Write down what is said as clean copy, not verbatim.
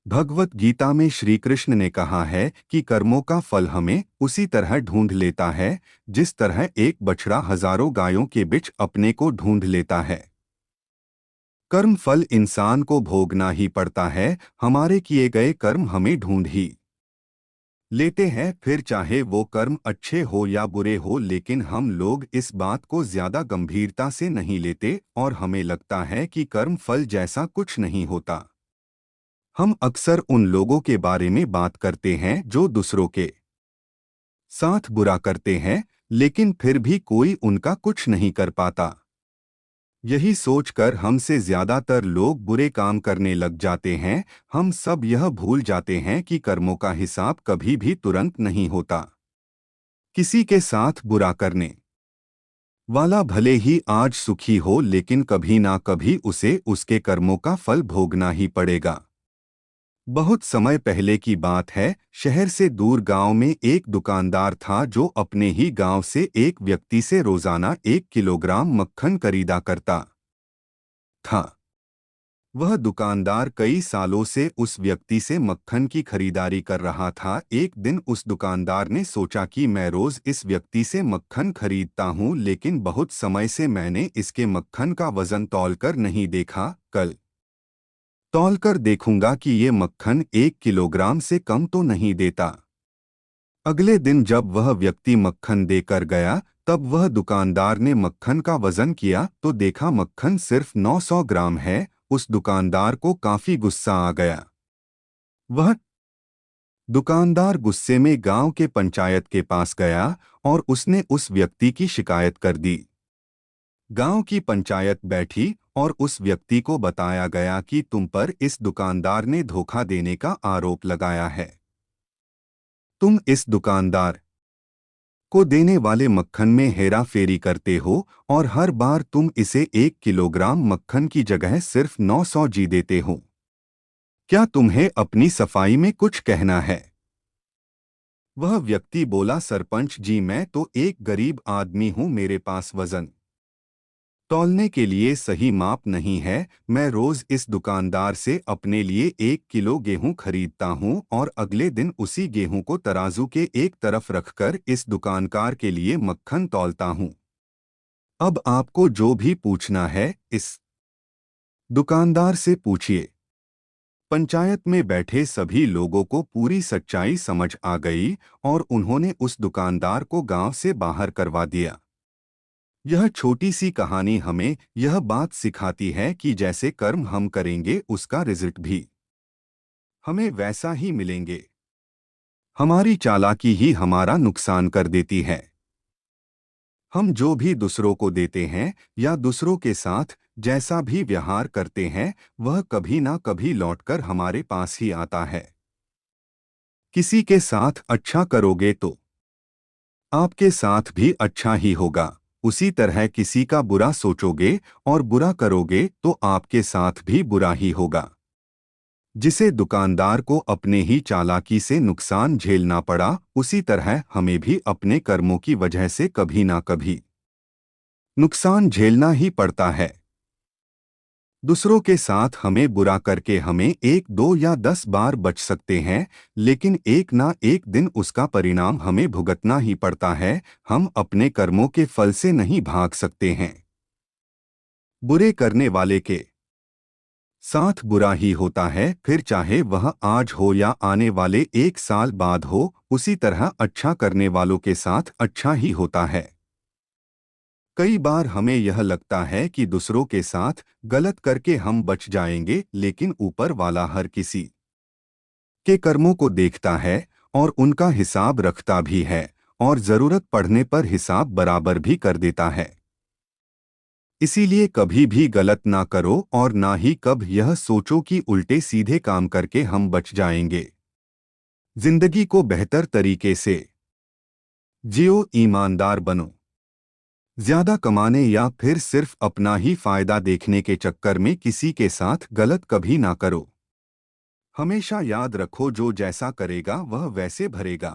भगवत गीता में श्री कृष्ण ने कहा है कि कर्मों का फल हमें उसी तरह ढूंढ लेता है जिस तरह एक बछड़ा हजारों गायों के बीच अपने को ढूंढ लेता है। कर्म फल इंसान को भोगना ही पड़ता है। हमारे किए गए कर्म हमें ढूंढ ही लेते हैं, फिर चाहे वो कर्म अच्छे हो या बुरे हो। लेकिन हम लोग इस बात को ज्यादा गंभीरता से नहीं लेते और हमें लगता है कि कर्म फल जैसा कुछ नहीं होता। हम अक्सर उन लोगों के बारे में बात करते हैं जो दूसरों के साथ बुरा करते हैं, लेकिन फिर भी कोई उनका कुछ नहीं कर पाता। यही सोचकर हमसे ज्यादातर लोग बुरे काम करने लग जाते हैं। हम सब यह भूल जाते हैं कि कर्मों का हिसाब कभी भी तुरंत नहीं होता। किसी के साथ बुरा करने वाला भले ही आज सुखी हो, लेकिन कभी ना कभी उसे उसके कर्मों का फल भोगना ही पड़ेगा। बहुत समय पहले की बात है। शहर से दूर गांव में एक दुकानदार था जो अपने ही गांव से एक व्यक्ति से रोजाना 1 किलोग्राम मक्खन खरीदा करता था। वह दुकानदार कई सालों से उस व्यक्ति से मक्खन की खरीदारी कर रहा था। एक दिन उस दुकानदार ने सोचा कि मैं रोज इस व्यक्ति से मक्खन खरीदता हूं, लेकिन बहुत समय से मैंने इसके मक्खन का वजन तौलकर नहीं देखा। कल तौलकर देखूंगा कि ये मक्खन 1 किलोग्राम से कम तो नहीं देता। अगले दिन जब वह व्यक्ति मक्खन देकर गया, तब वह दुकानदार ने मक्खन का वजन किया तो देखा मक्खन सिर्फ 900 ग्राम है। उस दुकानदार को काफी गुस्सा आ गया। वह दुकानदार गुस्से में गांव के पंचायत के पास गया और उसने उस व्यक्ति की शिकायत कर दी। गांव की पंचायत बैठी और उस व्यक्ति को बताया गया कि तुम पर इस दुकानदार ने धोखा देने का आरोप लगाया है। तुम इस दुकानदार को देने वाले मक्खन में हेरा फेरी करते हो और हर बार तुम इसे 1 किलोग्राम मक्खन की जगह सिर्फ 900 जी देते हो। क्या तुम्हें अपनी सफाई में कुछ कहना है? वह व्यक्ति बोला, सरपंच जी, मैं तो एक गरीब आदमी हूं, मेरे पास वजन तौलने के लिए सही माप नहीं है। मैं रोज इस दुकानदार से अपने लिए 1 किलो गेहूं खरीदता हूं और अगले दिन उसी गेहूं को तराजू के एक तरफ रखकर इस दुकानदार के लिए मक्खन तौलता हूं। अब आपको जो भी पूछना है इस दुकानदार से पूछिए। पंचायत में बैठे सभी लोगों को पूरी सच्चाई समझ आ गई और उन्होंने उस दुकानदार को गांव से बाहर करवा दिया। यह छोटी सी कहानी हमें यह बात सिखाती है कि जैसे कर्म हम करेंगे उसका रिजल्ट भी हमें वैसा ही मिलेंगे। हमारी चालाकी ही हमारा नुकसान कर देती है। हम जो भी दूसरों को देते हैं या दूसरों के साथ जैसा भी व्यवहार करते हैं, वह कभी ना कभी लौटकर हमारे पास ही आता है। किसी के साथ अच्छा करोगे तो आपके साथ भी अच्छा ही होगा। उसी तरह किसी का बुरा सोचोगे और बुरा करोगे तो आपके साथ भी बुरा ही होगा। जिसे दुकानदार को अपने ही चालाकी से नुकसान झेलना पड़ा, उसी तरह हमें भी अपने कर्मों की वजह से कभी ना कभी नुकसान झेलना ही पड़ता है। दूसरों के साथ हमें बुरा करके हमें 1, 2 या 10 बार बच सकते हैं, लेकिन एक ना एक दिन उसका परिणाम हमें भुगतना ही पड़ता है। हम अपने कर्मों के फल से नहीं भाग सकते हैं। बुरे करने वाले के साथ बुरा ही होता है, फिर चाहे वह आज हो या आने वाले 1 साल बाद हो। उसी तरह अच्छा करने वालों के साथ अच्छा ही होता है। कई बार हमें यह लगता है कि दूसरों के साथ गलत करके हम बच जाएंगे, लेकिन ऊपर वाला हर किसी के कर्मों को देखता है और उनका हिसाब रखता भी है और जरूरत पड़ने पर हिसाब बराबर भी कर देता है। इसीलिए कभी भी गलत ना करो और ना ही कब यह सोचो कि उल्टे सीधे काम करके हम बच जाएंगे। जिंदगी को बेहतर तरीके से जियो, ईमानदार बनो। ज्यादा कमाने या फिर सिर्फ अपना ही फायदा देखने के चक्कर में किसी के साथ गलत कभी ना करो। हमेशा याद रखो, जो जैसा करेगा वह वैसे भरेगा।